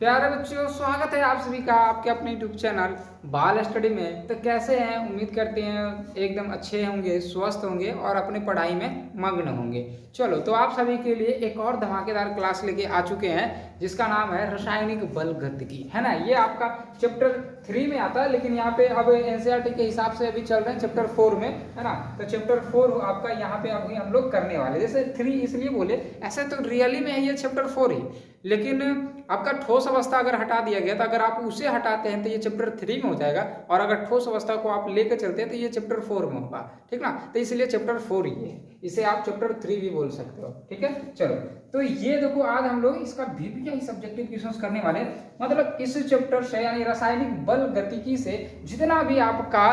प्यारे बच्चों, स्वागत है आप सभी का आपके अपने यूट्यूब चैनल बाल स्टडी में। तो कैसे हैं? उम्मीद करते हैं एकदम अच्छे होंगे, स्वस्थ होंगे और अपनी पढ़ाई में मग्न होंगे। चलो, तो आप सभी के लिए एक और धमाकेदार क्लास लेके आ चुके हैं जिसका नाम है रासायनिक बल गतिकी, है ना। ये आपका चैप्टर 3 में आता है, लेकिन यहाँ पे अब एनसीईआरटी के हिसाब से अभी चल रहे हैं चैप्टर 4 में, है ना। तो चैप्टर 4 आपका यहाँ पे अभी हम लोग करने वाले। जैसे 3 इसलिए बोले, ऐसे तो रियली में है ये चैप्टर 4 ही, लेकिन आपका ठोस अवस्था अगर हटा दिया गया तो अगर आप उसे हटाते हैं तो ये चैप्टर 3 में हो जाएगा, और अगर ठोस अवस्था को आप लेकर चलते हैं तो ये चैप्टर 4 में होगा, ठीक ना। तो इसलिए चैप्टर 4 ही है, इसे आप चैप्टर 3 भी बोल सकते हो, ठीक है। चलो, तो ये देखो, आज हम लोग इसका VPI सब्जेक्टिव क्वेश्चंस करने वाले हैं। मतलब इस चैप्टर से यानी रासायनिक बल गतिकी से जितना भी आपका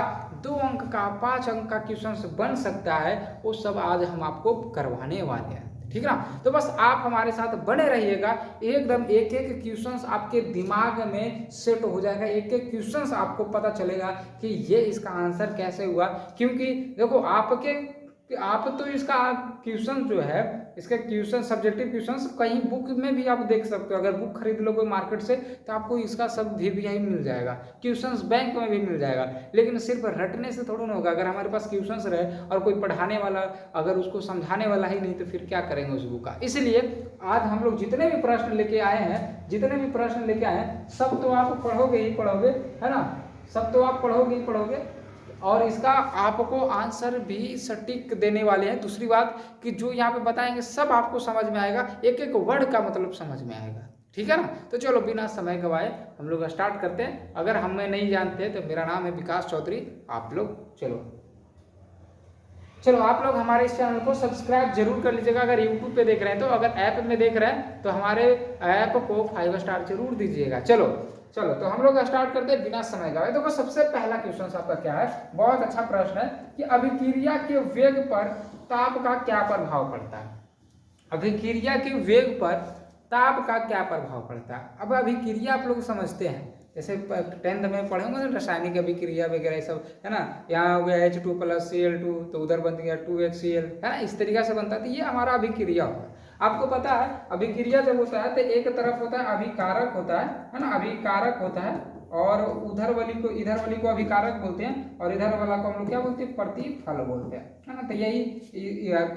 2 अंक का 5 अंक का क्वेश्चंस बन सकता है वो सब आज हम आपको करवाने वाले हैं, ठीक ना। तो बस आप हमारे साथ बने रहिएगा, एकदम एक एक क्वेश्चंस आपके दिमाग में सेट हो जाएगा, एक एक क्वेश्चंस आपको पता चलेगा कि ये इसका आंसर कैसे हुआ। क्योंकि देखो, आप तो इसका क्वेश्चन जो है, इसका क्वेश्चन सब्जेक्टिव क्वेश्चंस कहीं बुक में भी आप देख सकते हो। अगर बुक खरीद लोगे मार्केट से तो आपको इसका सब VPI मिल जाएगा, क्वेश्चंस बैंक में भी मिल जाएगा। लेकिन सिर्फ रटने से थोड़ा ना होगा। अगर हमारे पास क्वेश्चंस रहे और कोई पढ़ाने वाला अगर उसको समझाने वाला ही नहीं तो फिर क्या करेंगे उस बुक का। इसलिए आज हम लोग जितने भी प्रश्न लेके आए हैं सब तो आप पढ़ोगे ही पढ़ोगे, है ना। सब तो आप पढ़ोगे ही पढ़ोगे और इसका आपको आंसर भी सटीक देने वाले हैं। दूसरी बात कि जो यहाँ पे बताएंगे सब आपको समझ में आएगा, एक एक वर्ड का मतलब समझ में आएगा, ठीक है ना। तो चलो, बिना समय गवाए हम लोग स्टार्ट करते हैं। अगर हमें नहीं जानते तो मेरा नाम है विकास चौधरी। आप लोग चलो आप लोग हमारे इस चैनल को सब्सक्राइब जरूर कर लीजिएगा। अगर यूट्यूब पे देख रहे हैं तो, अगर ऐप में देख रहे हैं तो हमारे ऐप को 5 स्टार जरूर दीजिएगा। चलो तो हम लोग स्टार्ट करते हैं बिना समय गवाए। देखो, सबसे पहला क्वेश्चन आपका क्या है, बहुत अच्छा प्रश्न है कि अभिक्रिया के वेग पर ताप का क्या प्रभाव पड़ता है। अभिक्रिया के वेग पर ताप का क्या प्रभाव पड़ता है। अब अभिक्रिया आप लोग समझते हैं, जैसे 10th में पढ़े होंगे रासायनिक अभिक्रिया वगैरह सब, है ना। यहाँ हो गया H2+Cl2 तो उधर बन गया 2HCl, है ना। इस तरीके से बनता है। तो ये हमारा अभिक्रिया होता है। आपको पता है अभिक्रिया जब होता है तो एक तरफ होता है अभिकारक होता है ना, अभिकारक होता है, और इधर वाली को अभिकारक बोलते हैं, और इधर वाला को हम लोग क्या बोलते हैं, प्रतिफल बोलते हैं, है ना। तो यही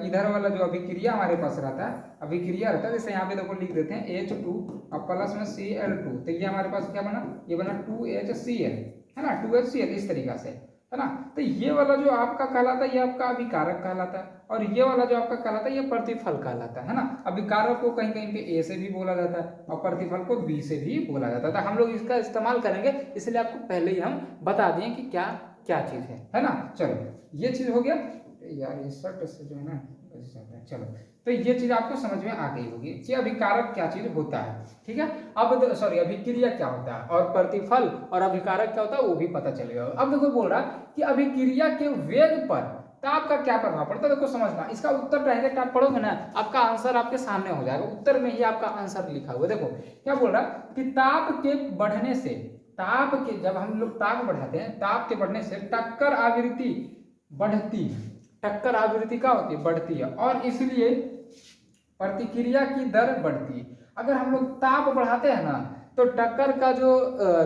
इधर वाला जो अभिक्रिया हमारे पास रहता है, अभिक्रिया रहता है, जैसे यहाँ पे देखो लिख देते हैं H2 और प्लस में Cl2, तो ये हमारे पास क्या बना, ये बना 2HCl, है ना, 2HCl इस तरीका से, है ना। तो ये वाला जो आपका कहलाता है ये आपका अभिकारक कहलाता है, और ये वाला जो आपका कहलाता है ये प्रतिफल कहलाता है ना। अभिकारक को कहीं कहीं पे A से भी बोला जाता है और प्रतिफल को B से भी बोला जाता है। तो हम लोग इसका इस्तेमाल करेंगे, इसलिए आपको पहले ही हम बता दिए कि क्या क्या चीज है ना। चलो, ये चीज हो गया यार, ये शर्ट से जो है ना। चलो, तो ये चीज आपको समझ में आ गई होगी कि अभिकारक क्या चीज होता है, ठीक है। अब सॉरी, अभिक्रिया क्या होता है और प्रतिफल और अभिकारक क्या होता है वो भी पता चलेगा। अब देखो, बोल रहा कि अभिक्रिया के वेग पर ताप का क्या प्रभाव पड़ता है। देखो समझना, इसका उत्तर डायरेक्ट आप पढ़ोगे ना, आपका आंसर आपके सामने हो जाएगा, उत्तर में ही आपका आंसर लिखा हुआ है। देखो क्या बोल रहा कि ताप के बढ़ने से, जब हम लोग ताप बढ़ाते हैं, ताप के बढ़ने से टक्कर आवृत्ति बढ़ती है। टक्कर आवृत्ति क्या होती है, बढ़ती है, और इसलिए प्रतिक्रिया की दर बढ़ती है। अगर हम लोग ताप बढ़ाते हैं ना तो टक्कर का जो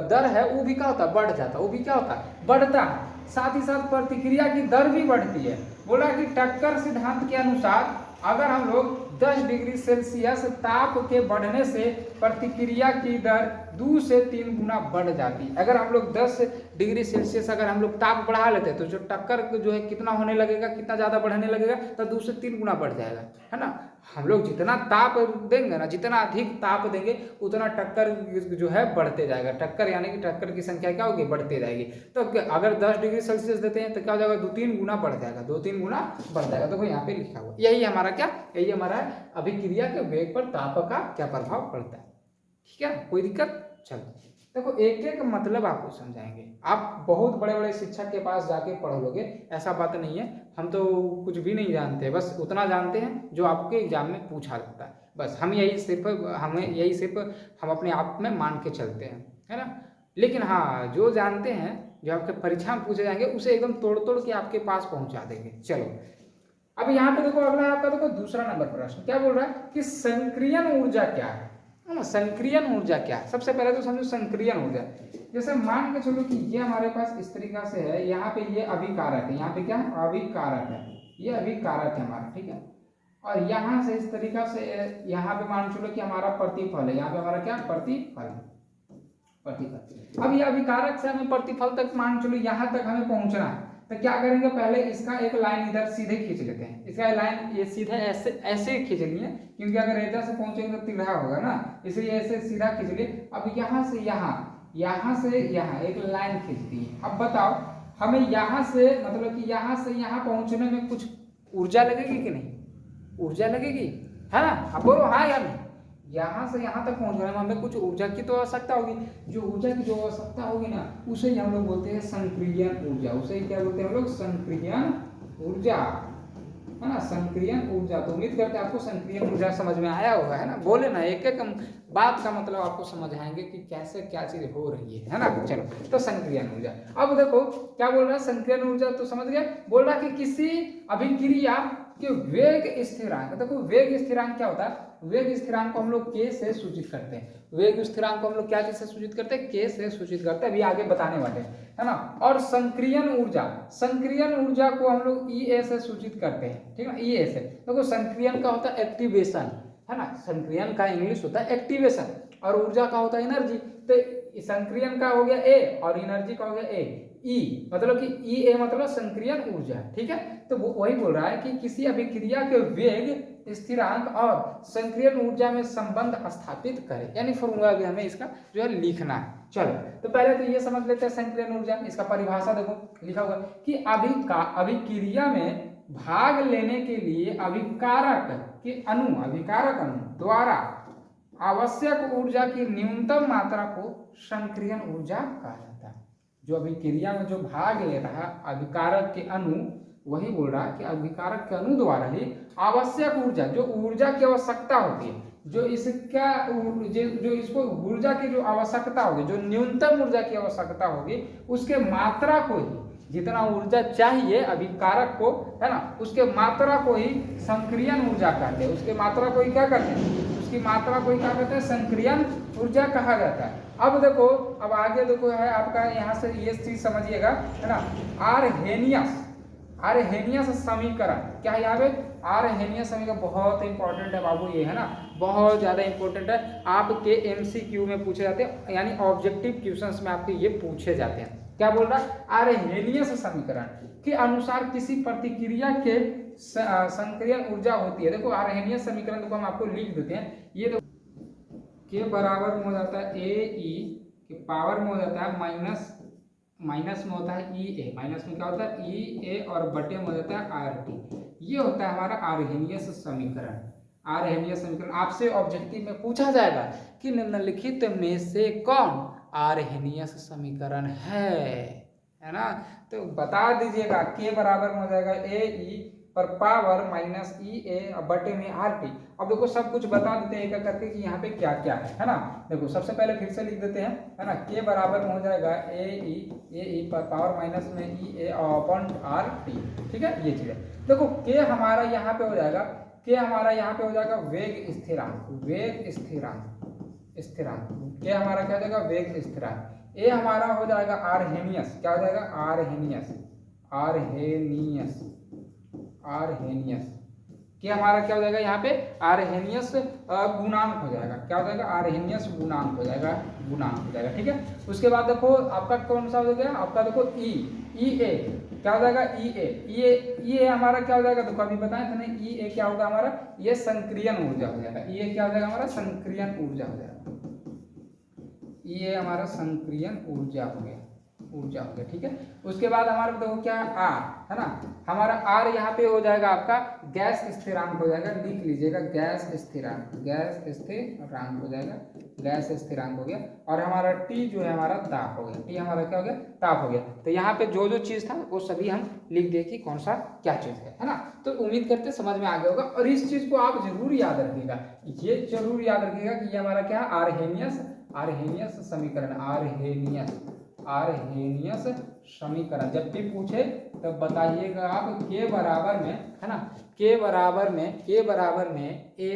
दर है वो भी क्या होता है, बढ़ जाता है, वो भी क्या होता है, बढ़ता है। साथ ही साथ प्रतिक्रिया की दर भी बढ़ती है। बोला कि टक्कर सिद्धांत के अनुसार अगर हम लोग 10 डिग्री सेल्सियस ताप के बढ़ने से प्रतिक्रिया की दर 2 से 3 गुना बढ़ जाती है। अगर हम लोग 10 डिग्री सेल्सियस अगर हम लोग ताप बढ़ा लेते हैं तो जो टक्कर जो है कितना होने लगेगा, कितना ज़्यादा बढ़ने लगेगा, तो 2 से 3 गुना बढ़ जाएगा, है ना। हम लोग जितना ताप देंगे ना, जितना अधिक ताप देंगे उतना टक्कर जो है बढ़ते जाएगा। टक्कर यानी कि टक्कर की संख्या क्या होगी, बढ़ते जाएगी। तो अगर 10 डिग्री सेल्सियस देते हैं तो क्या हो जाएगा, 2-3 गुना बढ़ जाएगा, 2-3 गुना बढ़ जाएगा। देखो यहाँ पे लिखा हुआ, यही हमारा क्या, यही हमारा अभिक्रिया के वेग पर ताप का क्या प्रभाव पड़ता है, ठीक है। कोई दिक्कत। चलो देखो, एक एक मतलब आपको समझाएंगे। आप बहुत बड़े बड़े शिक्षक के पास जाके पढ़ लोगे, ऐसा बात नहीं है। हम तो कुछ भी नहीं जानते, बस उतना जानते हैं जो आपके एग्जाम में पूछा जाता है। बस हम यही सिर्फ हम अपने आप में मान के चलते हैं, है ना। लेकिन हाँ, जो जानते हैं, जो आपके परीक्षा में पूछे जाएंगे, उसे एकदम तोड़ तोड़ के आपके पास पहुंचा देंगे। चलो, अब यहाँ पे देखो, अगला आपका देखो दूसरा नंबर प्रश्न क्या बोल रहा है कि संक्रियन ऊर्जा क्या है। है ना। संक्रियन ऊर्जा क्या है, सबसे पहले तो समझो संक्रियन ऊर्जा। जैसे मान के चलो कि ये हमारे पास इस तरीका से है, यहाँ पे ये अभिकारक है, यहाँ पे क्या है अभिकारक है, ये अभिकारक है हमारा, ठीक है। और यहाँ से इस तरीका से यहाँ पे मान चलो कि हमारा प्रतिफल है, यहाँ पे हमारा क्या प्रतिफल है, प्रतिफल। अब ये अभिकारक से हमें प्रतिफल तक मान चलो यहाँ तक हमें पहुंचना है, तो क्या करेंगे, पहले इसका एक लाइन इधर सीधे खींच लेते हैं, इसका लाइन ये सीधे ऐसे ऐसे खींच लिए, क्योंकि अगर इधर से पहुंचेंगे तो तिरछा होगा ना, इसलिए ऐसे सीधा खींच लिए। अब यहाँ से यहाँ से यहाँ एक लाइन खींचती है। अब बताओ हमें यहाँ से मतलब कि यहाँ से यहाँ पहुंचने में कुछ ऊर्जा लगेगी कि नहीं, ऊर्जा लगेगी, है ना। अब बोलो हाँ या नहीं। यहाँ से यहाँ तक पहुँचने में हमें कुछ ऊर्जा की तो आवश्यकता होगी, जो ऊर्जा की जो आवश्यकता होगी ना, उसे ही हम लोग बोलते हैं संक्रियन ऊर्जा। उसे ही क्या बोलते हैं हम लोग, संक्रियन ऊर्जा, है ना, संक्रियन ऊर्जा। तो उम्मीद करते हैं आपको संक्रियन ऊर्जा समझ में आया होगा, है ना। बोले ना एक एक बात का मतलब आपको समझ आएंगे कि कैसे क्या चीज हो रही है ना। चलो तो संक्रियन ऊर्जा, अब देखो क्या बोल रहा है, संक्रियन ऊर्जा तो समझ गए। बोल रहा है कि किसी अभिक्रिया के वेग स्थिरांक, देखो वेग स्थिरांक क्या होता है, वेग स्थिरांक को हम लोग के से सूचित करते हैं। वेग स्थिरांक को हम लोग क्या चीज से सूचित करते हैं, के से सूचित करते हैं, अभी आगे बताने वाले हैं, है ना। और संक्रियन ऊर्जा को हम लोग ई ए से सूचित करते हैं, ठीक है, ई ए से। देखो संक्रियन का होता है एक्टिवेशन, है ना, संक्रियन का इंग्लिश होता है एक्टिवेशन, और ऊर्जा का होता है एनर्जी। तो संक्रियन का हो गया ए और एनर्जी का हो गया ए, ई मतलब कि ई ए मतलब संक्रियन ऊर्जा, ठीक है। तो वो वही बोल रहा है कि किसी अभिक्रिया के वेग स्थिरांक और संक्रियन ऊर्जा में संबंध स्थापित करें, यानी फॉर्मूला भी हमें इसका जो है लिखना है। चलो तो पहले तो ये समझ लेते हैं संक्रियन ऊर्जा, इसका परिभाषा देखो लिखा हुआ कि अभिक्रिया में भाग लेने के लिए अभिकारक अणु द्वारा आवश्यक ऊर्जा की न्यूनतम मात्रा को संक्रियन ऊर्जा कहा जाता है। जो अभिक्रिया में जो भाग ले रहा है अभिकारक के अणु, वही बोल रहा है कि अभिकारक के अणु द्वारा ही आवश्यक ऊर्जा, जो ऊर्जा की आवश्यकता होती है, जो इसको ऊर्जा की जो आवश्यकता होगी, जो न्यूनतम ऊर्जा की आवश्यकता होगी, उसके मात्रा को ही, जितना ऊर्जा चाहिए अभिकारक को, है ना, उसके मात्रा को ही संक्रियन ऊर्जा कहते हैं। उसके मात्रा को ही क्या कहते हैं, उसकी मात्रा को ही क्या कहते हैं, संक्रियन ऊर्जा कहा जाता है। अब देखो, अब आगे देखो है आपका, यहाँ से ये चीज समझिएगा, है ना। आरहेनियस समीकरण क्या है, यहाँ पे आरहेनियस समीकरण बहुत इंपॉर्टेंट है बाबू, ये है ना, बहुत ज्यादा इंपॉर्टेंट है। आपके एमसीक्यू में पूछे जाते हैं, यानी ऑब्जेक्टिव क्वेश्चंस में आपके ये पूछे जाते हैं। क्या बोल रहा है, आरहेनियस समीकरण के अनुसार किसी प्रतिक्रिया के संक्रियन ऊर्जा होती है। देखो आरहेनियस समीकरण देखो हम आपको लिख देते हैं, ये तो के बराबर में हो जाता है ए ई के पावर में हो जाता है माइनस में होता है ई ए, माइनस में क्या होता है ई ए, और बटे में हो जाता है आर टी। ये होता है हमारा आरहेनियस समीकरण। आरहेनियस समीकरण आपसे ऑब्जेक्टिव में पूछा जाएगा कि निम्नलिखित में से कौन आरहेनियस समीकरण है ना। तो बता दीजिएगा, के बराबर में हो जाएगा ए ई पर पावर माइनस ई ए बटे में आर टी। अब देखो सब कुछ बता देते हैं एक करके कि यहाँ पे क्या क्या है ना। देखो सबसे पहले फिर से लिख देते हैं, है ना। के बराबर में हो जाएगा ए ई पर पावर माइनस में ई ए अपॉन आर टी, ठीक है, ये चीज है। देखो के हमारा यहाँ पे हो जाएगा, के हमारा यहाँ पे हो जाएगा वेग स्थिरांक, के हमारा क्या हो जाएगा वेग स्थिरांक। ए हमारा हो जाएगा आरहेनियस, क्या हो जाएगा आरहेनियस। कि हमारा क्या हो जाएगा यहाँ पे आरहेनियस गुणांक हो जाएगा, क्या हो जाएगा आरहेनियस गुणांक हो जाएगा, ठीक है। उसके बाद देखो आपका कौन सा हो गया, आपका देखो ई ए क्या हो जाएगा, ई ए हमारा क्या हो जाएगा, देखो अभी बताएं तो नहीं, ई ए क्या होगा हमारा, ये संक्रियन ऊर्जा हो जाएगा। ई ए क्या हो जाएगा हमारा संक्रियन ऊर्जा हो जाएगा, ये हमारा संक्रियन ऊर्जा हो गया, ठीक है। उसके बाद हमारा देखो क्या आर है ना, हमारा आर यहाँ पे हो जाएगा आपका गैस स्थिरांक हो जाएगा, लिख लीजिएगा गैस स्थिरांक हो जाएगा, गैस स्थिरांक हो गया। और हमारा टी जो है हमारा ताप हो गया, टी हमारा क्या हो गया, ताप हो गया। तो यहाँ पे जो चीज था वो सभी हम लिख दिए कि कौन सा क्या चीज है ना। तो उम्मीद करते समझ में आ गया होगा, और इस चीज को आप जरूर याद रखिएगा, ये जरूर याद रखिएगा कि ये हमारा क्या है आरहेनियस समीकरण, आरहेनियस समीकरण। जब भी पूछे तब बताइएगा आप के बराबर में, है ना, के बराबर में ए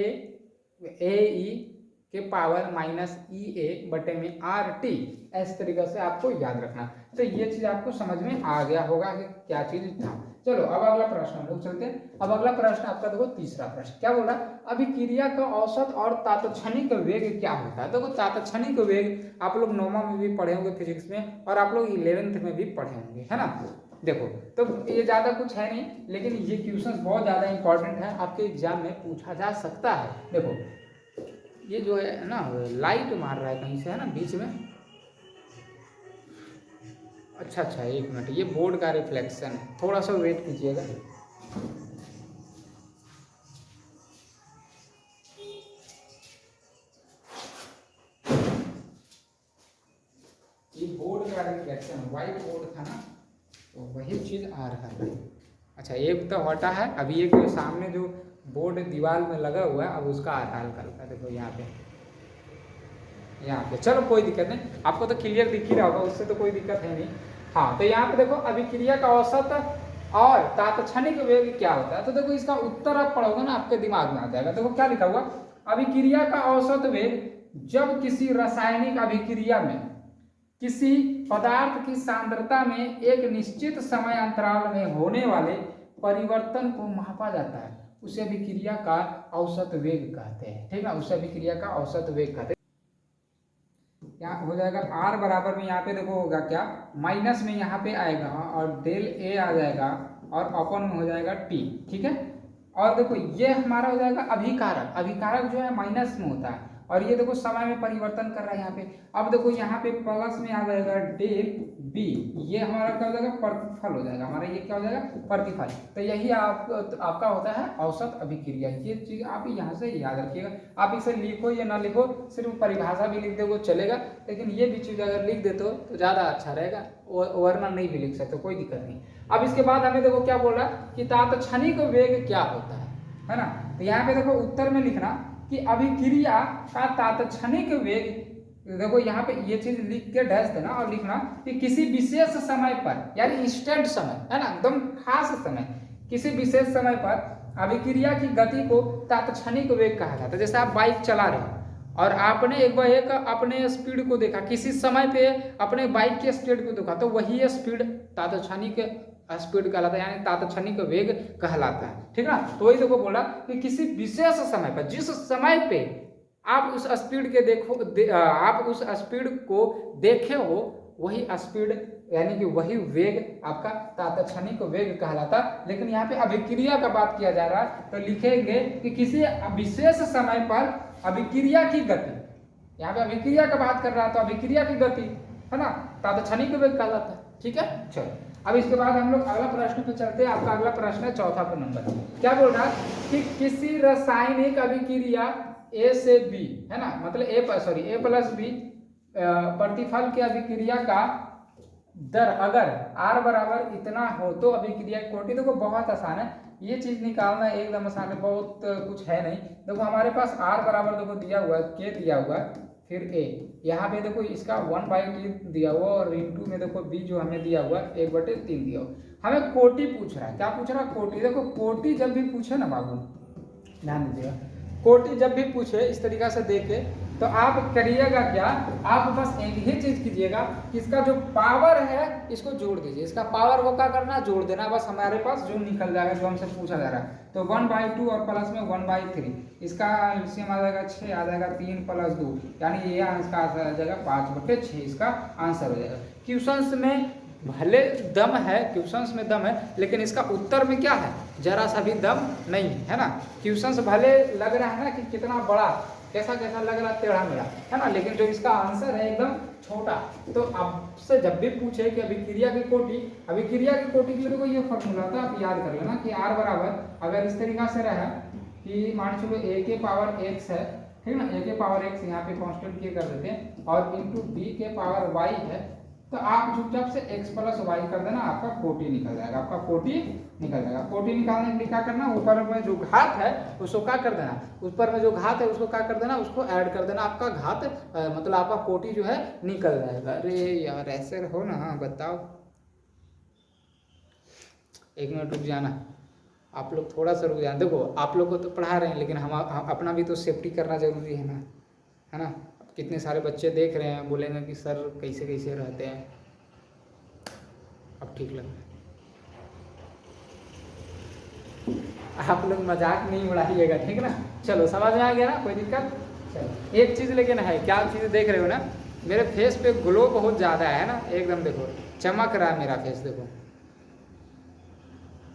ई के पावर माइनस ई ए बटे में आर टी, इस तरीके से आपको याद रखना। तो ये चीज आपको समझ में आ गया होगा कि क्या चीज था। चलो अब अगला प्रश्न हम लोग चलते हैं। अब अगला प्रश्न आपका देखो तीसरा प्रश्न क्या बोला, अभिक्रिया का औसत और तात्क्षणिक वेग क्या होता है। देखो तात्क्षणिक वेग आप लोग 9वां में भी पढ़े होंगे फिजिक्स में, और आप लोग 11th में भी पढ़े होंगे, है ना। देखो तो ये ज्यादा कुछ है नहीं, लेकिन ये क्वेश्चन बहुत ज्यादा इंपॉर्टेंट है, आपके एग्जाम में पूछा जा सकता है। देखो ये जो है ना लाइट मार रहा है कहीं से, है ना बीच में। अच्छा अच्छा एक मिनट, ये बोर्ड का रिफ्लेक्शन है, थोड़ा सा वेट कीजिएगा। ये बोर्ड का रिफ्लेक्शन, वाइट बोर्ड था ना, तो वही चीज आ रहा है। अच्छा एक तो हटा है, अभी एक जो सामने जो बोर्ड दीवार में लगा हुआ है, अब उसका आता है हल्का। देखो यहाँ पे चलो कोई दिक्कत नहीं, आपको तो क्लियर दिख ही रहा होगा, उससे तो कोई दिक्कत है नहीं। हाँ तो यहाँ पे देखो अभिक्रिया का औसत और तात्क्षणिक वेग क्या होता है। तो देखो इसका उत्तर आप पढ़ोगे ना आपके दिमाग में आ जाएगा। देखो क्या लिखा हुआ, अभिक्रिया का औसत वेग जब किसी रासायनिक अभिक्रिया में किसी पदार्थ की सांद्रता में एक निश्चित समय अंतराल में होने वाले परिवर्तन को मापा जाता है, उसे अभिक्रिया का औसत वेग कहते हैं। ठीक है, उसे अभिक्रिया का औसत वेग कहते हैं। यहाँ हो जाएगा r बराबर में, यहाँ पे देखो होगा क्या, माइनस में यहाँ पे आएगा और डेल ए आ जाएगा और अपन में हो जाएगा t। ठीक है, और देखो ये हमारा हो जाएगा अभिकारक, अभिकारक जो है माइनस में होता है, और ये देखो समय में परिवर्तन कर रहा है यहाँ पे। अब देखो यहाँ पे प्लस में आ जाएगा डेल बी, ये हमारा क्या हो जाएगा, प्रतिफल हो जाएगा हमारा, ये क्या हो जाएगा, प्रतिफल। तो यही आपका होता है औसत अभिक्रिया। ये चीज आप यहाँ से याद रखिएगा। आप इसे लिखो या ना लिखो, सिर्फ परिभाषा भी लिख दोगे चलेगा, लेकिन ये भी चीज अगर लिख देते हो तो ज्यादा अच्छा रहेगा, वरना नहीं भी लिख सकते, कोई दिक्कत नहीं। अब इसके बाद हमें देखो क्या बोला कि तात्क्षणिक वेग क्या होता है ना। तो यहाँ पे देखो उत्तर में लिखना कि अभिक्रिया का तात्क्षणिक वेग, देखो यहाँ पे ये चीज लिख के डैश देना और लिखना कि किसी विशेष समय पर, यानी इंस्टेंट समय, है ना, एकदम खास समय, किसी विशेष समय पर अभिक्रिया की गति को तात्क्षणिक वेग कहा जाता है। जैसे आप बाइक चला रहे हो और आपने एक बार एक अपने स्पीड को देखा, किसी समय पे अपने बाइक के स्पीड को देखा, तो वही स्पीड तात्क्षणिक स्पीड कहलाता है, यानी तात्क्षणिक वेग कहलाता है। ठीक ना, तो वही देखो बोला कि किसी विशेष समय पर, जिस समय पे आप उस स्पीड के आप उस स्पीड को देखे हो, वही स्पीड यानी कि वही वेग आपका तात्क्षणिक वेग कहलाता। लेकिन यहाँ पे अभिक्रिया का बात किया जा रहा है, तो लिखेंगे कि किसी विशेष समय पर अभिक्रिया की गति, यहाँ पे अभिक्रिया का बात कर रहा है तो अभिक्रिया की गति, है ना, तात्क्षणिक वेग कहलाता है। ठीक है, चलो अब इसके बाद हम लोग अगला प्रश्न पे चलते हैं। आपका अगला प्रश्न है चौथा पे नंबर, क्या बोल रहा है कि किसी रासायनिक अभिक्रिया ए से बी, है ना, मतलब ए प्लस बी प्रतिफल की अभिक्रिया का दर अगर r बराबर इतना हो तो अभिक्रिया की कोटि, देखो बहुत आसान है ये चीज निकालना, एकदम आसान है, बहुत कुछ है नहीं। देखो हमारे पास r बराबर देखो दिया हुआ है, k दिया हुआ है, फिर a, यहाँ पे देखो इसका 1/3 दिया हुआ, और इंटू में देखो b जो हमें दिया हुआ 1/3 दिया हुआ। हमें कोटि पूछ रहा है, क्या पूछ रहा है, कोटि। देखो कोटि जब भी पूछे ना बाबू, ध्यान दीजिएगा, कोटि जब भी पूछे इस तरीका से देखे तो आप करिएगा क्या, आप बस एक ही चीज कीजिएगा कि इसका जो पावर है इसको जोड़ दीजिए, इसका पावर वो क्या करना, जोड़ देना, बस हमारे पास जो निकल जाएगा, जो हमसे पूछा जा रहा है। तो 1/2 और प्लस में 1/3, इसका एलसीएम आ जाएगा 6, आ जाएगा 3 + 2, यानी ये आंसर आ जाएगा 5/6, इसका आंसर हो जाएगा। क्वेश्चंस में भले दम है, क्वेश्चंस में दम है, लेकिन इसका उत्तर में क्या है, जरा सा भी दम नहीं है ना। क्वेश्चंस भले लग रहा है ना कि कितना बड़ा, कैसा कैसा लग रहा है, टेढ़ा मेढ़ा, है ना, लेकिन जो इसका आंसर है एकदम छोटा। तो आपसे जब भी पूछे कि अभिक्रिया की कोटि, अभिक्रिया की कोटि के लिए ये फॉर्मूला था, आप याद कर लेना कि r बराबर अगर इस तरीका से रहा कि मान चलो a के पावर x है, ठीक है ना, a के पावर x यहाँ पे कांस्टेंट के कर देते हैं, और इंटू b के पावर y है, तो आप चुपचाप से x + y कर देना, आपका कोटि निकल जाएगा, आपका कोटि निकल जाएगा। कोटि निकालने के लिए क्या करना, ऊपर में जो घात है उसको क्या कर देना, ऊपर में जो घात है उसको क्या कर देना, उसको ऐड कर देना, आपका घात मतलब आपका कोटि जो है निकल जाएगा। अरे यार ऐसे हो ना, बताओ, एक मिनट रुक जाना, आप लोग थोड़ा सा रुक जाना। देखो आप लोग को तो पढ़ा रहे हैं, लेकिन हम अपना भी तो सेफ्टी करना जरूरी है ना, है ना। अब कितने सारे बच्चे देख रहे हैं, बोलेंगे कि सर कैसे कैसे रहते हैं। अब ठीक लग रहा है, आप लोग मजाक नहीं उड़ाइएगा, ठीक ना। चलो समझ में आ गया ना, कोई दिक्कत। चलो एक चीज़ लेकिन है, क्या चीज़ देख रहे हो ना, मेरे फेस पे ग्लो बहुत ज़्यादा है ना, एकदम देखो चमक रहा है मेरा फेस। देखो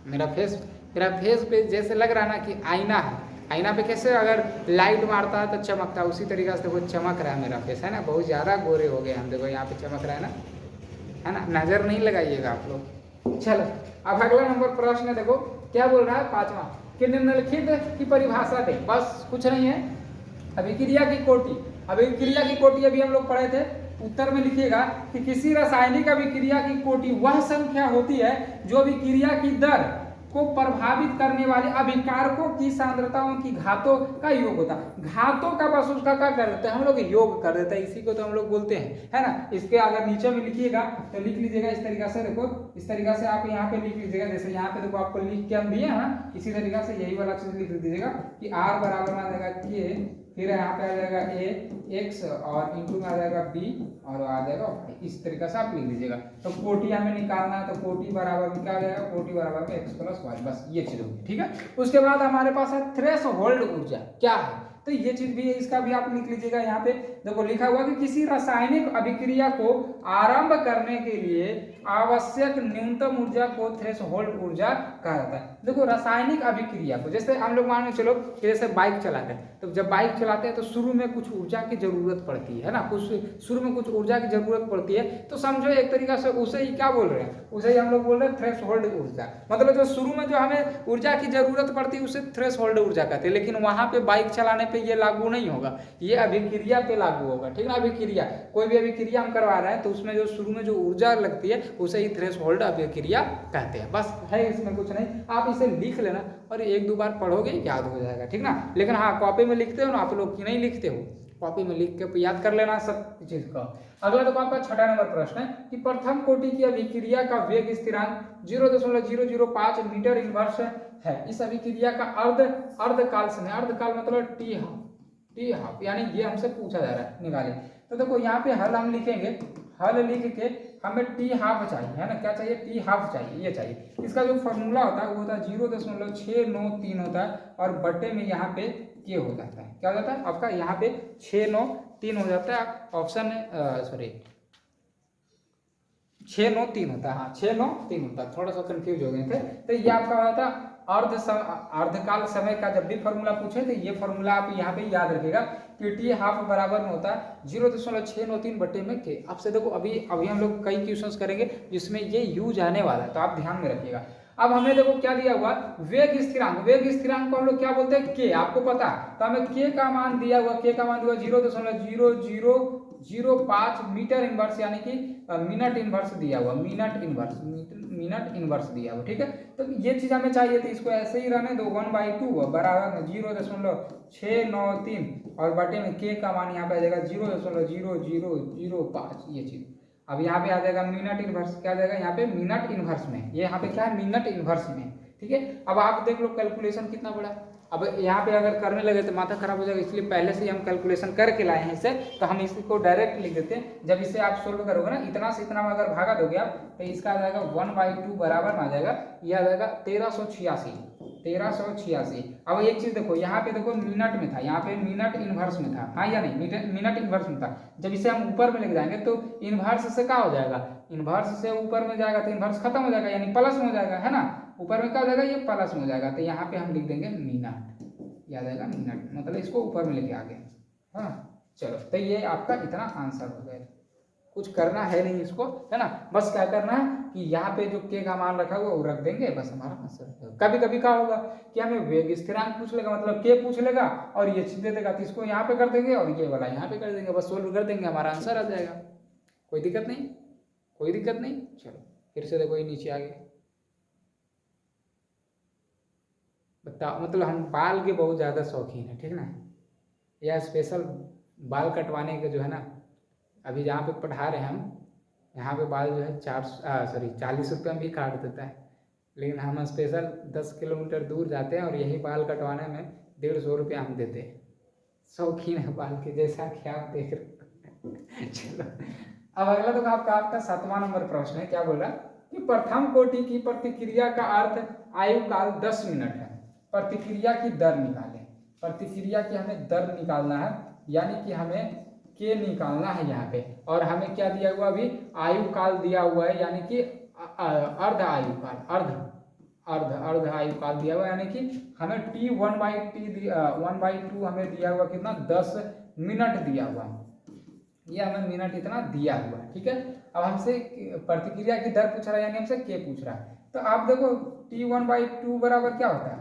मेरा फेस पे जैसे लग रहा है ना कि आईना है। आईना पे कैसे अगर लाइट मारता है तो चमकता है, उसी तरीके से देखो चमक रहा है मेरा फेस, है ना। बहुत ज़्यादा गोरे हो गए हम, देखो यहाँ पे चमक रहा है ना। नज़र नहीं लगाइएगा आप लोग। चलो अब अगला नंबर प्रश्न है, देखो क्या बोल रहा है, 5वां कि निम्नलिखित की परिभाषा दे। बस कुछ नहीं है, अभिक्रिया की कोटि। अभिक्रिया की कोटि अभी हम लोग पढ़े थे। उत्तर में लिखिएगा कि किसी रासायनिक अभिक्रिया की कोटि वह संख्या होती है जो अभिक्रिया की दर को प्रभावित करने वाले अभिकारकों की सांद्रताओं की घातों का योग होता है। घातों का बस उसका क्या कर देते हैं हम लोग, योग कर देते हैं, इसी को तो हम लोग बोलते हैं, है ना। इसके अगर नीचे में लिखिएगा तो लिख लीजिएगा इस तरीका से, देखो इस तरीका से आप यहाँ पे लिख लीजिएगा। जैसे यहाँ पे देखो आपको लिख के हम दिए हैं, इसी तरीका से यही वाला चीज लिख दीजिएगा कि R बराबर में आ जाएगा K, फिर यहाँ पे आ जाएगा A x और इंटू में आ जाएगा B और आ जाएगा y। इस तरीके से आप लिख लीजिएगा। तो कोटि हमें निकालना है, तो कोटि बराबर में क्या आ जाएगा, कोटि बराबर में x प्लस वाई, बस ये चीज होगी, ठीक है। उसके बाद हमारे पास है थ्रेशोल्ड ऊर्जा, क्या है, तो ये चीज भी है, इसका भी आप लिख लीजिएगा। यहाँ पे देखो लिखा हुआ कि किसी रासायनिक अभिक्रिया को आरंभ करने के लिए आवश्यक न्यूनतम ऊर्जा को थ्रेशोल्ड ऊर्जा कहा जाता है। देखो रासायनिक अभिक्रिया को, जैसे हम लोग मान के चलो कि जैसे बाइक चलाते हैं, तो जब बाइक चलाते हैं तो शुरू में कुछ ऊर्जा की जरूरत पड़ती है ना, कुछ शुरू में कुछ ऊर्जा की जरूरत पड़ती है, तो समझो एक तरीका से उसे ही क्या बोल रहे हैं, उसे ही हम लोग बोल रहे हैं थ्रेशोल्ड ऊर्जा। मतलब जो शुरू में जो हमें ऊर्जा की जरूरत पड़ती है उसे थ्रेशोल्ड ऊर्जा कहते हैं। लेकिन वहां पे बाइक चलाने पे ये लागू नहीं होगा, ये अभिक्रिया पे लागू होगा, ठीक ना। अभिक्रिया, कोई भी अभिक्रिया हम करवा रहे हैं तो उसमें जो शुरू में जो ऊर्जा लगती है उसे ही थ्रेशोल्ड अभिक्रिया कहते हैं। बस है, इसमें कुछ नहीं, आप इसे लिख लेना और एक दो बार पढ़ोगे याद हो जाएगा, ठीक ना। लेकिन हाँ कॉपी में लिखते हो ना आप लोग कि नहीं लिखते हो, कॉपी में लिख के याद कर लेना सब चीज का। अगला देखो आपका 6वां नंबर प्रश्न है कि प्रथम कोटि की अभिक्रिया का वेग स्थिरांक 0.005 मीटर इनवर्स है। इस अभिक्रिया का अर्धकाल समय, अर्धकाल मतलब टी हाफ, यानी ये हमसे पूछा जा रहा है, निकाले। तो देखो यहाँ पे हल हम लिखेंगे, हल लिख के हमें टी हाफ चाहिए, है ना। क्या चाहिए, टी हाफ चाहिए, ये चाहिए। इसका जो फॉर्मूला होता है वो होता है 0.693 होता है और बटे में यहाँ पे के हो जाता है, क्या हो जाता है आपका यहाँ पे 693 हो जाता है। ऑप्शन सॉरी 693 होता है, हाँ 693 होता है, थोड़ा सा कंफ्यूज हो गए थे। तो ये आपका होता है अर्धकाल समय का जब भी फॉर्मूला पूछे तो ये फॉर्मूला आप यहाँ पे याद रखिएगा कि टी हाफ बराबर में होता है 0.693 बटे में के। आपसे देखो अभी हम लोग कई क्वेश्चंस करेंगे जिसमें ये यूज आने वाला है, तो आप ध्यान में रखिएगा। अब हमें देखो क्या दिया हुआ, वेग स्थिरांक। वेग स्थिरांक को हम लोग क्या बोलते हैं, के, आपको पता। तो हमें के का मान दिया हुआ, के का मान दिया 0.0005 मीटर इनवर्स, यानी कि मिनट इनवर्स दिया हुआ, मिनट इनवर्स दिया हुआ, ठीक है। तो ये चीज हमें चाहिए थी, इसको ऐसे ही रहने दो, 1/2 बराबर में 0.693 और बटे में के का मान यहाँ पे आ जाएगा 0.0005, ये चीज। अब यहाँ पे आ जाएगा मिनट इनवर्स, क्या आ जाएगा यहाँ पे मिनट इनवर्स में, ये यहाँ पे क्या है मिनट इनवर्स में, ठीक है। अब आप देख लो कैलकुलेशन कितना बड़ा। अब यहाँ पे अगर करने लगे तो माथा खराब हो जाएगा, इसलिए पहले से ही हम कैलकुलेशन करके लाए हैं इसे, तो हम इसको डायरेक्ट लिख देते हैं। जब इसे आप सोल्व करोगे ना, इतना से इतना में अगर भागा दोगे आप तो इसका आ जाएगा 1/2 बराबर में आ जाएगा, यह आ जाएगा 1386। अब एक चीज देखो, यहाँ पे देखो मिनट में था, यहाँ पे मिनट इनवर्स में था, हाँ या नहीं, मिनट इनवर्स में था। जब इसे हम ऊपर में लेके जाएंगे तो इनवर्स से क्या हो जाएगा, इनवर्स से ऊपर में जाएगा तो इनवर्स खत्म हो जाएगा, यानी प्लस में हो जाएगा, है ना। ऊपर में क्या हो जाएगा, ये प्लस में हो जाएगा, तो यहाँ पे हम लिख देंगे मिनट, याद आएगा मिनट, मतलब इसको ऊपर में लेके आ गए, हाँ। चलो तो ये आपका इतना आंसर हो गया, कुछ करना है नहीं इसको, है ना। बस क्या करना है कि यहाँ पे जो के का मान रखा हुआ वो रख देंगे, बस हमारा आंसर। कभी कभी क्या होगा कि हमें वेग स्थिरांक पूछ लेगा, मतलब के पूछ लेगा और ये चीज दे देगा, तो इसको यहाँ पे कर देंगे और ये वाला यहाँ पे कर देंगे, बस सोल्व कर देंगे, हमारा आंसर आ जाएगा। कोई दिक्कत नहीं, कोई दिक्कत नहीं। चलो फिर से देखो ये नीचे आ गए। बताओ, मतलब हम बाल के बहुत ज़्यादा शौकीन है, ठीक ना। यह स्पेशल बाल कटवाने के जो है ना, अभी जहाँ पे पढ़ा रहे हैं हम, यहाँ पे बाल जो है 40 रुपये में भी काट देता है, लेकिन हम स्पेशल 10 किलोमीटर दूर जाते हैं और यही बाल कटवाने में 150 रुपया हम देते हैं। शौकीन है बाल के, जैसा कि आप देख रहे हैं। चलो अब अगला तो आपका 7वां नंबर प्रश्न है। क्या बोला कि प्रथम कोटि की प्रतिक्रिया का अर्थ आयु काल 10 मिनट है। प्रतिक्रिया की दर निकालें। प्रतिक्रिया की हमें दर निकालना है, यानी कि हमें के निकालना है यहाँ पे। और हमें क्या दिया हुआ, अभी आयु काल दिया हुआ है, यानी कि अर्ध आयु काल, अर्ध आयु काल दिया हुआ है, यानी कि हमें टी 1/2 हमें दिया हुआ कितना, 10 मिनट दिया हुआ, ये हमें मिनट इतना दिया हुआ है। ठीक है, अब हमसे प्रतिक्रिया की दर पूछ रहा है, यानी हमसे के पूछ रहा है। तो आप देखो T1/2 बराबर क्या होता है,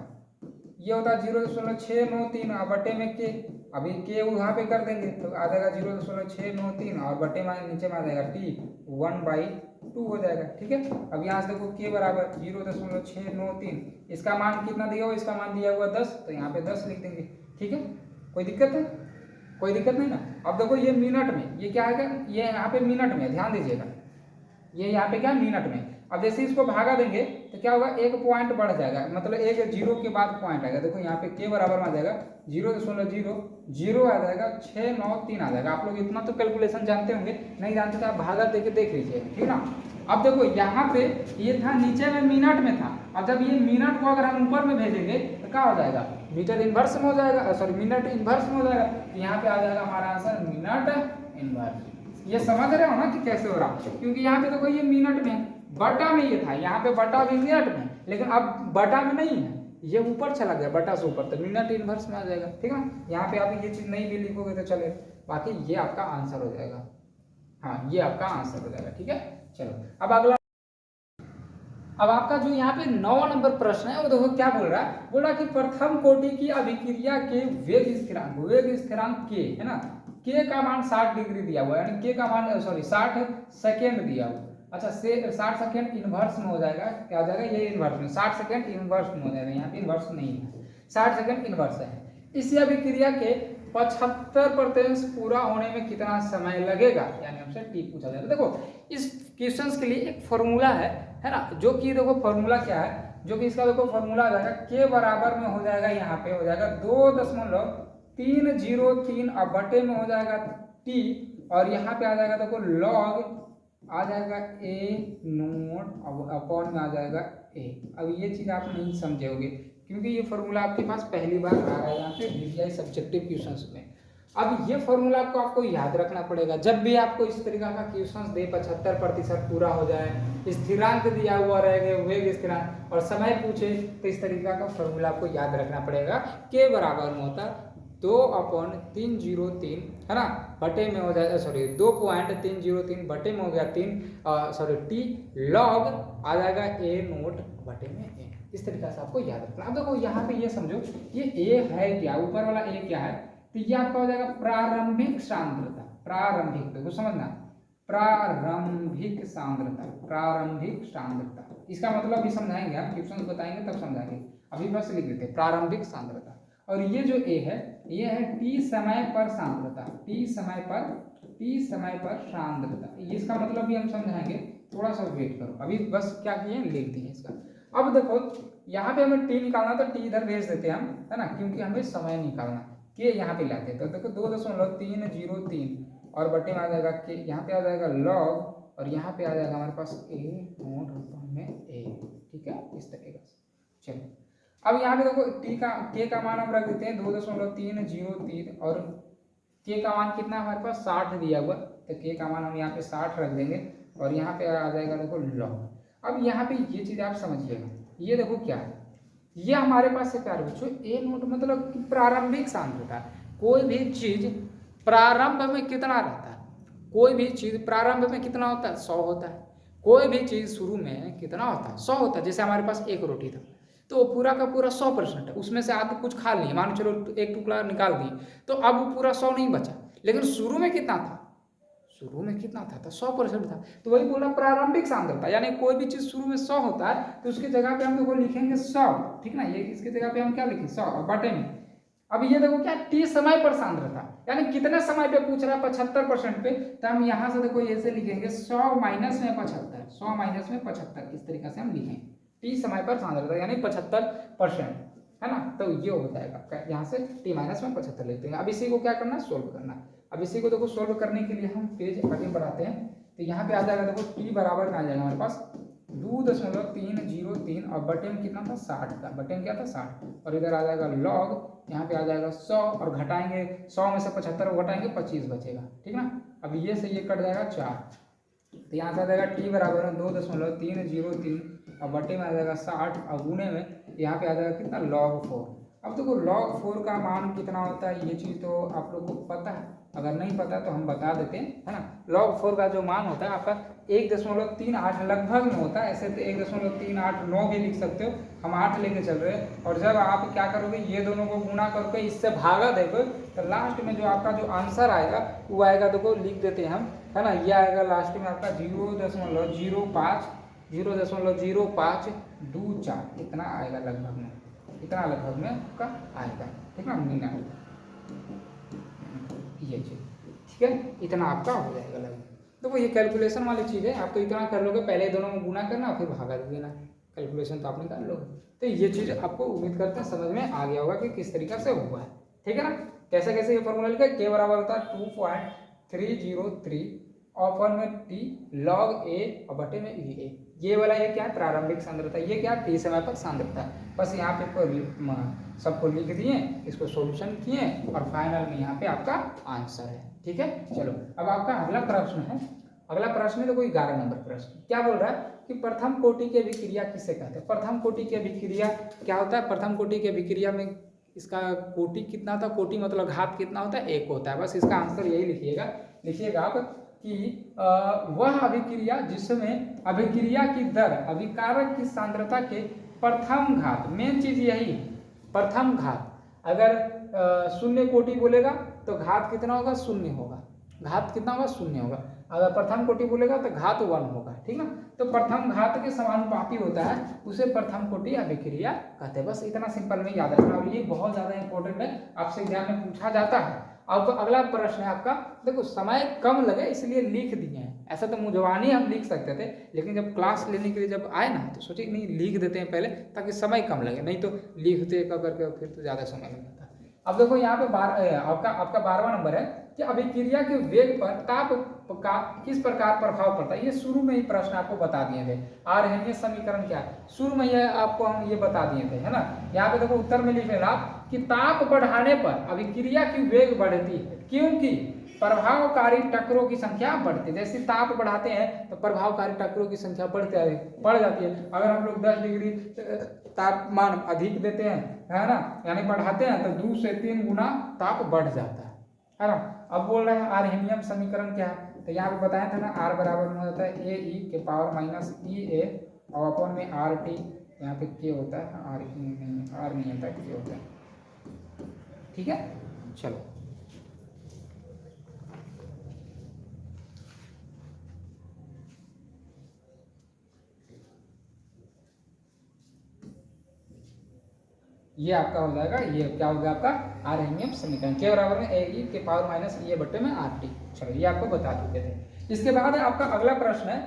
ये होता है 0.693 और बटे में के। अभी के वहाँ पे कर देंगे तो आ जाएगा 0.693 और बटे में नीचे में आ जाएगा T1/2 हो जाएगा। ठीक है, अब यहाँ से देखो के बराबर 0.693, इसका मान कितना दिया हुआ, इसका मान दिया हुआ 10, तो यहाँ पे 10 लिख देंगे। ठीक है, कोई दिक्कत है, कोई दिक्कत नहीं ना। अब देखो ये मिनट में, ये क्या है, ये यहाँ पे मिनट में, ध्यान दीजिएगा, ये यहाँ पे क्या मिनट में। अब जैसे इसको भागा देंगे तो क्या होगा, एक पॉइंट बढ़ जाएगा, मतलब एक जीरो के बाद पॉइंट आएगा। देखो यहाँ पे के बराबर में आ जाएगा 0.00 आ जाएगा 693 आ जाएगा। आप लोग इतना तो कैलकुलेशन जानते होंगे, नहीं जानते तो आप भागा दे के देख लीजिए। ठीक ना, अब देखो यहाँ पे ये था नीचे में मिनट में था, अब जब ये मिनट को अगर हम ऊपर में भेजेंगे तो क्या हो जाएगा, मीटर इनवर्स में हो जाएगा, सॉरी मिनट इनवर्स में हो जाएगा। यहाँ पे आ जाएगा हमारा आंसर मिनट इनवर्स। ये समझ रहे हो ना कि कैसे हो रहा, क्योंकि यहाँ पे देखो ये मिनट में, बटा में ये था, यहाँ पे बटा भी मिनट में, लेकिन अब बटा में नहीं है, ये ऊपर चला गया, बटा से ऊपर, तो मिनट इनवर्स में आ जाएगा। ठीक है, यहाँ पे आप ये चीज नहीं भी लिखोगे तो चले, बाकी ये आपका आंसर हो जाएगा। हाँ, ये आपका आंसर हो जाएगा। ठीक है, चलो अब अगला, अब आपका जो यहाँ पे 9वां नंबर प्रश्न है वो देखो क्या बोल रहा है, बोला कि प्रथम कोटि की अभिक्रिया के वेग स्थिरांक के है ना, के का मान 60 डिग्री दिया हुआ है, यानी के का मान 60 सेकेंड दिया हुआ। अच्छा, 60 सेकेंड इनवर्स में हो जाएगा, क्या हो जाएगा, ये इनवर्स में 60 सेकेंड इनवर्स में हो जाएगा, यहाँ पे इनवर्स नहीं है, 60 सेकेंड इनवर्स है। इसी अभिक्रिया के 75% पूरा होने में कितना समय लगेगा, यानी हमसे टी पूछा जाएगा। देखो इस क्वेश्चंस के लिए एक फॉर्मूला है ना, जो कि देखो फॉर्मूला क्या है, जो कि इसका देखो फॉर्मूला आ जाएगा, के बराबर में हो जाएगा, यहाँ पे हो जाएगा 2.303 और बटे में हो जाएगा टी, और यहाँ पे आ जाएगा देखो लॉग आ जाएगा ए नोट अपॉन में आ जाएगा ए। अब ये चीज आप नहीं समझे होगे, क्योंकि ये फॉर्मूला आपके पास पहली बार आ रहा है यहाँ पे VVI सब्जेक्टिव क्वेश्चंस में। अब ये फॉर्मूला आपको याद रखना पड़ेगा, जब भी आपको इस तरीका का क्वेश्चंस दे, 75% पूरा हो जाए, स्थिरांक दिया हुआ रहेगा, वेग स्थिरांक, और समय पूछे, तो इस तरीका का फॉर्मूला आपको याद रखना पड़ेगा। के बराबर में होता 2/303 है ना, बटे में हो जाएगा, सॉरी 2.303 बटे में हो गया 3, सॉरी टी लॉग आ जाएगा ए नोट बटे में ए। इस तरीका से आपको याद रखना। अब देखो यहाँ पे ये समझो, ये ए है क्या, ऊपर वाला ए क्या है, तो ये आपका हो जाएगा प्रारंभिक सांद्रता। प्रारंभिक, देखो समझना, प्रारंभिक सांद्रता, प्रारंभिक सांद्रता, इसका मतलब भी समझाएंगे हम, क्वेश्चन बताएंगे तब समझाएंगे, अभी बस लिख देते हैं प्रारंभिक सांद्रता। और ये जो ए है, ये है टी समय पर सांद्रता, टी समय पर सांद्रता, इसका मतलब भी हम समझाएंगे, थोड़ा सा वेट करो, अभी बस क्या किए लिख दिए इसका। अब देखो यहाँ पे हमें टी निकालना, तो टी इधर भेज देते हैं हम, है ना, क्योंकि हमें समय निकालना, के यहाँ पे लाते हैं, तो देखो 2.303 और बटे में आ जाएगा के, यहाँ पे आ जाएगा लॉग, और यहाँ पे आ जाएगा हमारे पास ए नोट में ए। ठीक है, इस तरीके से। चलो अब यहाँ पे देखो टी का, के का मान हम रख देते हैं 2.303, और के का मान कितना हमारे पास 60 दिया हुआ, तो के का मान हम यहाँ पे 60 रख देंगे, और यहाँ पे आ जाएगा देखो लॉग। अब यहाँ पे ये चीज आप समझिएगा, ये देखो क्या है, ये हमारे पास से प्यारे बच्चों ए नोट मतलब कि प्रारंभिक सांद्रता। कोई भी चीज प्रारंभ में कितना रहता है, कोई भी चीज प्रारंभ में कितना होता है, 100 होता है। कोई भी चीज शुरू में कितना होता है, 100 होता है। जैसे हमारे पास एक रोटी था, तो वो पूरा का पूरा 100% है, उसमें से आधे कुछ खा लिए, मान चलो एक टुकड़ा निकाल दिए, तो अब वो पूरा 100 नहीं बचा, लेकिन शुरू में कितना था, शुरू में कितना था, 100% था। तो वही बोला प्रारंभिक सांद्रता, यानी कोई भी चीज शुरू में 100 होता है, तो उसकी जगह पे हम देखो लिखेंगे 100, ठीक ना, ये इसकी जगह पे हम क्या लिखें 100 और बटे में। अब ये देखो क्या, टी समय पर सांद्रता, यानी कितने समय पे पूछ रहा है, 75% पे, तो हम यहाँ से देखो ऐसे लिखेंगे 100 माइनस में 75, 100 माइनस में 75, इस तरीके से हम लिखेंगे टी समय पर सांद्रता यानी 75%। है ना। तो ये हो जाएगा आपका, यहाँ से t माइनस में 75 लेते हैं। अब इसी को क्या करना है, सोल्व करना। अब इसी को देखो सोल्व करने के लिए हम पेज आगे बढ़ाते हैं। तो यहाँ पे आ जाएगा देखो t बराबर में आ जाएगा हमारे पास 2.303 और बटे में कितना था 60 का, बटे में क्या था 60, और इधर आ जाएगा लॉग, यहाँ पे आ जाएगा 100 और घटाएंगे 100 में से 75 घटाएंगे 25 बचेगा, ठीक ना। अब ये से ये कट जाएगा 4, तो यहाँ से आ जाएगा t बराबर में 2.303 और बटे में आ जाएगा 60 और गुणे में यहाँ पे आ जाएगा कितना log 4। अब देखो log 4 का मान कितना होता है ये चीज़ तो आप लोग को पता है, अगर नहीं पता तो हम बता देते हैं, है ना। log 4 का जो मान होता है आपका 1.38 लगभग में होता है, ऐसे तो 1.389 भी लिख सकते हो, हम 8 लेके चल रहे हैं। और जब आप क्या करोगे, ये दोनों को गुणा करके इससे भागा देंगे तो लास्ट में जो आपका जो आंसर आएगा वो आएगा, देखो लिख देते हैं हम, है ना। ये आएगा लास्ट में आपका 0.0524, इतना आएगा लगभग में, इतना लगभग में आपका आएगा, ठीक है मिनट, ये चीज, ठीक है, इतना आपका हो जाएगा लगभग। देखो ये कैलकुलेशन वाली चीज़ है, आप तो इतना कर लोगे, पहले दोनों में गुना करना फिर भागा देना, कैलकुलेशन तो आप निकाल लोगे। तो ये चीज़ आपको उम्मीद करते हैं समझ में आ गया होगा कि किस तरीके से हुआ है, ठीक है ना। कैसे कैसे ये फॉर्मूला लिखा है, के बराबर होता है 2.303 ऑफर में टी लॉग ए और बटे में ए। ये वाला ये क्या है, प्रारंभिक सांद्रता, ये क्या है टी समय पर सांद्रता। बस यहाँ पे सबको लिख दिए, इसको सॉल्यूशन किए और फाइनल में यहाँ पे आपका आंसर है, ठीक है। चलो अब आपका अगला प्रश्न है, अगला प्रश्न है देखो 11 नंबर प्रश्न। क्या बोल रहा है कि प्रथम कोटि की अभिक्रिया किसे कहते हैं। प्रथम कोटि की अभिक्रिया क्या होता है, प्रथम कोटि की अभिक्रिया में इसका कोटि कितना था, कोटि मतलब घात कितना होता है, 1 होता है। बस इसका आंसर यही लिखिएगा आप कि वह अभिक्रिया जिसमें अभिक्रिया की दर अभिकारक की सांद्रता के प्रथम घात, मेन चीज यही प्रथम घात, अगर शून्य कोटि बोलेगा तो घात कितना होगा, शून्य होगा, घात कितना होगा, शून्य होगा। अगर प्रथम कोटि बोलेगा तो घात 1 होगा, ठीक ना। तो प्रथम घात के समानुपाती होता है, उसे प्रथम कोटि अभिक्रिया कहते हैं। बस इतना सिंपल में याद रखना, और ये बहुत ज्यादा इंपॉर्टेंट है, आपसे एग्जाम में पूछा जाता है। अब अगला प्रश्न है आपका, देखो समय कम लगे इसलिए लिख दिए हैं, ऐसा तो मुंजवानी हम लिख सकते थे, लेकिन जब क्लास लेने के लिए जब आए ना तो सोचे नहीं लिख देते हैं पहले ताकि समय कम लगे, नहीं तो लिखते करके फिर तो ज़्यादा समय लग जाता। अब देखो यहाँ पे आपका 12वां नंबर है कि अभिक्रिया के वेग पर ताप का किस प्रकार प्रभाव पड़ता है। ये शुरू में ही प्रश्न आपको बता दिए थे, आर्हेनियस समीकरण क्या है, शुरू में ये आपको हम ये बता दिए थे, है ना। यहाँ पे देखो उत्तर में लिख लेना आप कि ताप बढ़ाने पर अभिक्रिया की वेग बढ़ती है, क्योंकि प्रभावकारी टक्करों की संख्या बढ़ती है। जैसे ताप बढ़ाते हैं तो प्रभावकारी टक्करों की संख्या बढ़ जाती है। अगर हम लोग 10 डिग्री तापमान अधिक देते हैं, है ना, यानी बढ़ाते हैं, तो 2 से 3 गुना ताप बढ़ जाता है ना। अब बोल रहे हैं आर्हेनियम समीकरण क्या है, तो यहाँ पे बताया था ना, आर बराबर में होता है ए ई के पावर माइनस ई ए और अपॉन में आर टी, यहाँ पे के होता है, आर नहीं होता है, के होता है, ठीक है। चलो ये आपका हो जाएगा, ये क्या होगा आपका आर्हेनियम समीकरण, के बराबर में ए ई के पावर माइनस ए बटे में आर टी। चलो ये आपको बता चुके थे। इसके बाद आपका अगला प्रश्न है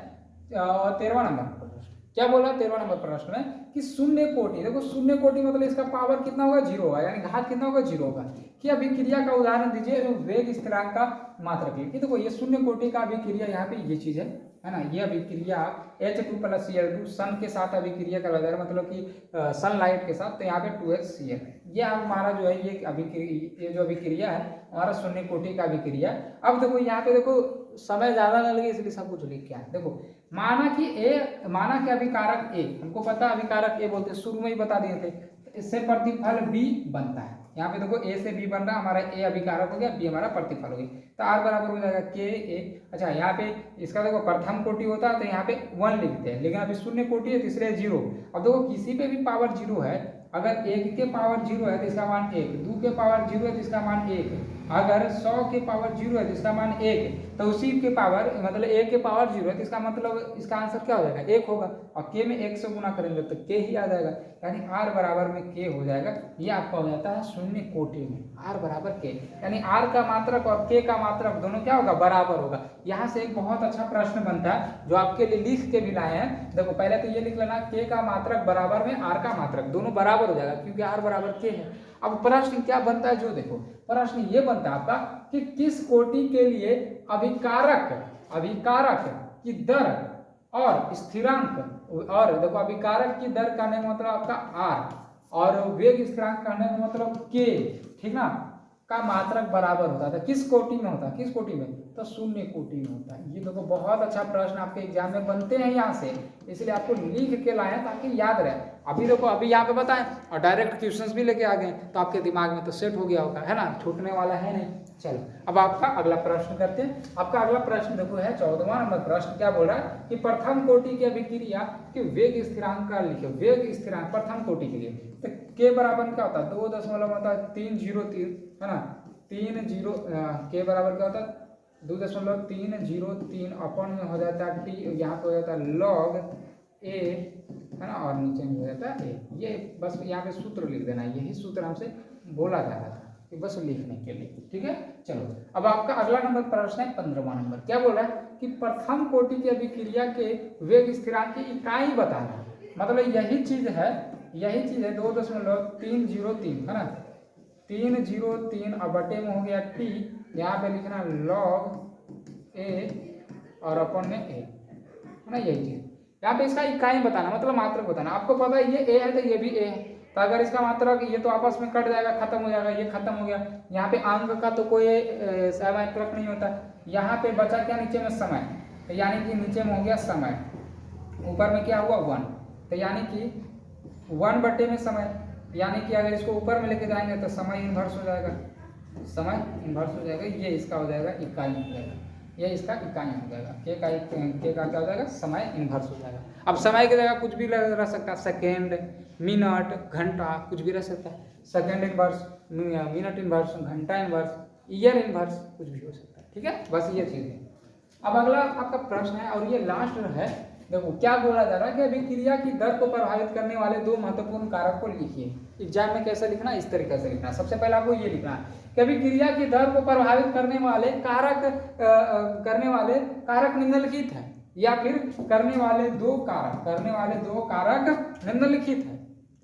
13वां नंबर प्रश्न। क्या बोला 13वां नंबर प्रश्न में कि शून्य कोटि, देखो शून्य कोटि मतलब इसका पावर कितना होगा, 0 होगा, यानी घात कितना होगा, 0 होगा। कि अभिक्रिया का उदाहरण दीजिए वेग स्थिरांक का मात्रक लिखिए। देखो ये शून्य कोटि का अभिक्रिया, यहाँ पे ये चीज है ना, ये अभिक्रिया H2 + Cl2 सन के साथ अभिक्रिया का लगा, मतलब कि सनलाइट के साथ, तो यहाँ पे 2HCl, ये हमारा जो है ये जो अभिक्रिया है हमारा शून्य कोटि का अभिक्रिया। अब देखो यहाँ पे देखो समय ज्यादा न लगे इसलिए सब कुछ लिख के आए। देखो माना कि अभिकारक A, हमको पता अभिकारक A बोलते, शुरू में ही बता दिए थे, इससे प्रतिफल B बनता है। यहाँ पे देखो A से B बन रहा है, हमारा A अभिकारक हो गया, B हमारा प्रतिफल हो गया, तो R बराबर हो जाएगा K A। अच्छा यहाँ पे इसका देखो प्रथम कोटि होता है तो यहाँ पे 1 लिखते हैं, लेकिन अभी शून्य कोटि है तीसरे 0। अब देखो किसी पे भी पावर 0 है, अगर 1 के पावर 0 है तो इसका मान 1, 2 के पावर 0 है तो इसका मान 1, अगर 100 के पावर 0 है तो इसका मान 1 है, तो उसी के पावर मतलब 1 के पावर 0 है तो इसका मतलब इसका आंसर क्या हो जाएगा 1 होगा, और k में 1 से गुना करेंगे तो k ही आ जाएगा, यानी r बराबर में k हो जाएगा। ये आपका हो जाता है शून्य कोटि में, r बराबर k, यानी r का मात्रक और k का मात्रक दोनों क्या होगा बराबर होगा। यहाँ से एक बहुत अच्छा प्रश्न बनता है जो आपके लिए लिख के भी लाए हैं। देखो पहले तो ये लिख लेना k का मात्रक बराबर में r का मात्रक, दोनों बराबर हो जाएगा क्योंकि r बराबर k है। अब प्रश्न क्या बनता है, जो देखो प्रश्न ये बनता है आपका कि किस कोटि के लिए अभिकारक की दर और स्थिरांक, और देखो अभिकारक की दर कहने का मतलब आपका r और वेग स्थिरांक कहने का मतलब k, ठीक ना, का मात्रक बराबर होता था। किस कोटि में होता है, किस कोटि में, तो शून्य कोटि में होता है। ये देखो बहुत अच्छा प्रश्न आपके एग्जाम में बनते हैं यहाँ से, इसलिए आपको लिख के लाए ताकि याद रहे। अभी देखो अभी यहाँ पे बताएं और डायरेक्ट क्वेश्चंस भी लेके आ गए तो आपके दिमाग में तो सेट हो गया होगा, है ना, छूटने वाला है नहीं। चलो अब आपका अगला प्रश्न करते हैं। आपका अगला प्रश्न देखो है 14वां नंबर प्रश्न। क्या बोल रहा है कि प्रथम कोटि की अभिक्रिया के वेग स्थिरांक का लिखो। वेग स्थिरांक प्रथम कोटि के लिए तो के बराबर क्या होता है 2.303, है ना, 30 के बराबर क्या होता है 2.303 अपन में हो जाता है टी, यहाँ पे हो जाता है लॉग ए, है ना, और नीचे में हो जाता है ए। ये बस यहाँ पे सूत्र लिख देना, यही सूत्र हमसे बोला जा रहा था कि बस लिखने के लिए, ठीक है। चलो अब आपका अगला नंबर प्रश्न है 15वां नंबर। क्या बोल रहा है कि प्रथम कोटि की अभिक्रिया के वेग स्थिरांक की इकाई बताना। मतलब यही चीज है 2.303, है ना, 303 और बटे में हो गया टी, यहाँ पे लिखना लॉग ए और अपन में ए, है ना, यही चीज यहाँ पे इसका इकाई बताना मतलब मात्रक बताना। आपको पता है ये ए है तो ये भी ए है, तो अगर इसका मात्रक ये तो आपस में कट जाएगा, खत्म हो जाएगा, ये खत्म हो गया। यहाँ पे अंक का तो कोई मात्रक नहीं होता। यहाँ पे बचा क्या नीचे में समय, तो यानी कि नीचे में हो गया समय, ऊपर में क्या हुआ 1, तो यानी कि 1 बटे में समय, यानी कि अगर इसको ऊपर में लेके जाएंगे तो समय इन्वर्स हो जाएगा, समय इन्वर्स हो जाएगा। ये इसका हो जाएगा इकाई हो जाएगा, ये इसका इकाई हो जाएगा। के का क्या हो जाएगा समय इन्वर्स हो जाएगा। अब समय की जगह कुछ भी रह सकता है, सेकेंड, मिनट, घंटा, कुछ भी रह सकता है। सेकेंड इन्वर्स, मिनट इन्वर्स, घंटा इन्वर्स, ईयर इन्वर्स, कुछ भी हो सकता है, ठीक है। बस ये चीज़ है। अब अगला आपका प्रश्न है और ये लास्ट है। देखो क्या बोला जा रहा है कि अभिक्रिया की दर को प्रभावित करने वाले 2 महत्वपूर्ण कारक को लिखिए। एग्जाम में कैसे लिखना, इस तरीके से लिखना। सबसे पहले आपको ये लिखना है कि अभिक्रिया की दर को प्रभावित करने वाले कारक निम्नलिखित है, या फिर करने वाले दो कारक निम्नलिखित है,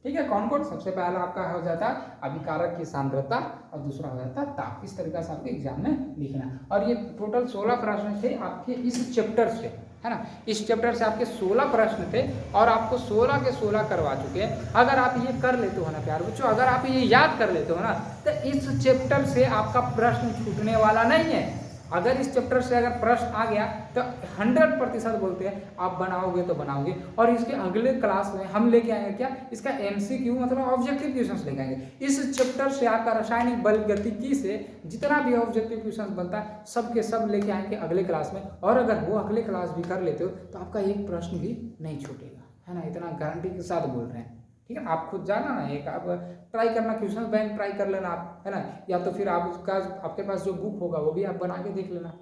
ठीक है। कौन कौन, सबसे पहला आपका हो जाता है अभिकारक की सांद्रता और दूसरा हो जाता है ताप। इस तरीके से आपके एग्जाम में लिखना। और ये टोटल 16 प्रश्न थे आपके इस चैप्टर से, है ना। इस चैप्टर से आपके 16 प्रश्न थे और आपको 16 के 16 करवा चुके हैं। अगर आप ये कर लेते हो ना प्यार बच्चों, अगर आप ये याद कर लेते हो ना, तो इस चैप्टर से आपका प्रश्न छूटने वाला नहीं है। अगर इस चैप्टर से अगर प्रश्न आ गया तो 100% बोलते हैं आप बनाओगे तो बनाओगे। और इसके अगले क्लास में हम लेके आएंगे क्या, इसका MCQ मतलब ऑब्जेक्टिव क्वेश्चंस लेके आएंगे। इस चैप्टर से आपका रासायनिक बल गतिकी से जितना भी ऑब्जेक्टिव क्वेश्चंस बनता है सब के सब लेके आएंगे अगले क्लास में। और अगर वो अगले क्लास भी कर लेते हो तो आपका एक प्रश्न भी नहीं छूटेगा, है ना, इतना गारंटी के साथ बोल रहे हैं, ठीक है। आप खुद जाना ना, एक आप ट्राई करना, क्वेश्चन बैंक ट्राई कर लेना आप, है ना, या तो फिर आप उसका आपके पास जो बुक होगा वो भी आप बना के देख लेना,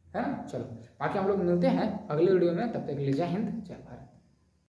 है ना। चलो बाकी हम लोग मिलते हैं अगले वीडियो में, तब तक के लिए जय हिंद जय भारत।